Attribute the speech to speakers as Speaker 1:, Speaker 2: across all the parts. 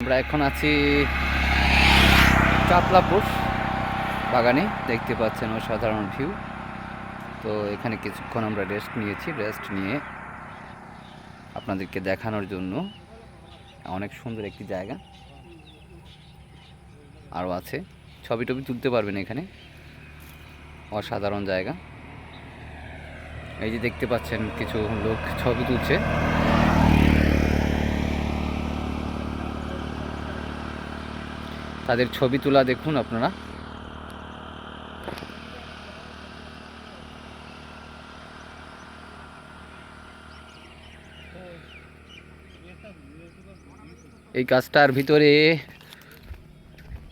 Speaker 1: আমরা এখন আছি চাতলাপুর বাগানে, দেখতে পাচ্ছেন অসাধারণ ভিউ। তো এখানে কিছুক্ষণ আমরা রেস্ট নিয়েছি, রেস্ট নিয়ে আপনাদেরকে দেখানোর জন্য অনেক সুন্দর একটি জায়গা আরও আছে। ছবি টবি তুলতে পারবেন এখানে, অসাধারণ জায়গা। এই যে দেখতে পাচ্ছেন কিছু লোক ছবি তুলছে। তাদের ছবি তোলা দেখুন আপনারা। এই গাছটার ভিতরে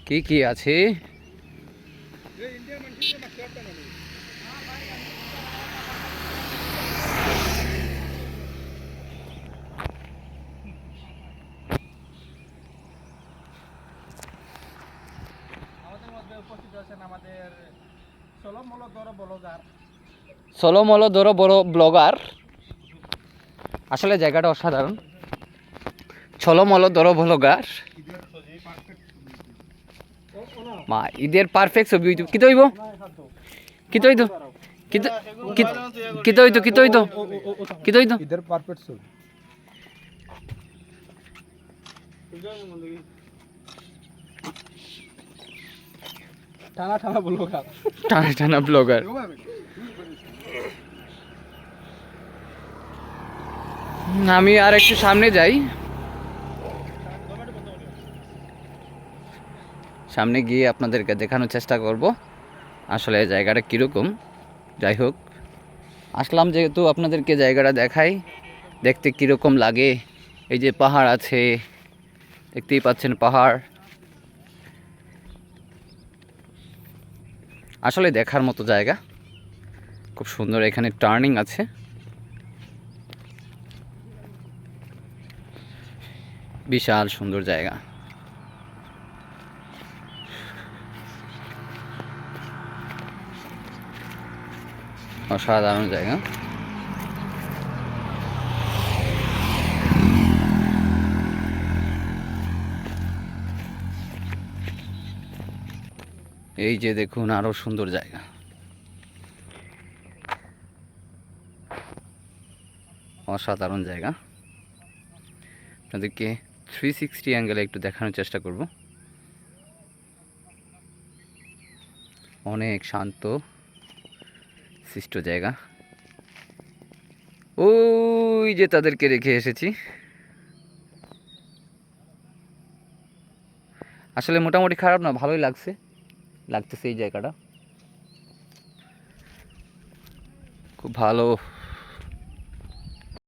Speaker 1: কি কি আছে? সলোমলো ধরো বড় ব্লগার। আসলে জায়গাটা অসাধারণ। ছলমলো ধরো ব্লগার মা ঈদের পারফেক্ট ছবি হইতো। কি তৈব কি তৈতো কি তৈতো কি তৈতো কি তৈতো ঈদের পারফেক্ট ছবি। টানা টানা ব্লগার, টানা টানা ব্লগার। আমি আর একটু সামনে যাই, সামনে গিয়ে আপনাদেরকে দেখানোর চেষ্টা করব আসলে জায়গাটা কীরকম। যাই হোক, আসলাম যেহেতু আপনাদেরকে জায়গাটা দেখাই, দেখতে কীরকম লাগে। এই যে পাহাড় আছে, দেখতেই পাচ্ছেন পাহাড়, আসলে দেখার মতো জায়গা, খুব সুন্দর। এখানে টার্নিং আছে, বিশাল সুন্দর জায়গা, অসাধারণ জায়গা। এই যে দেখুন আরো সুন্দর জায়গা, অসাধারণ জায়গা। আপনাদেরকে 360 অ্যাঙ্গেলে একটু দেখানোর চেষ্টা করব। অনেক শান্ত সৃষ্ট জায়গা। ওই যে তাদেরকে রেখে এসেছি। আসলে মোটামুটি খারাপ না, ভালোই লাগতেছে এই জায়গাটা, খুব ভালো।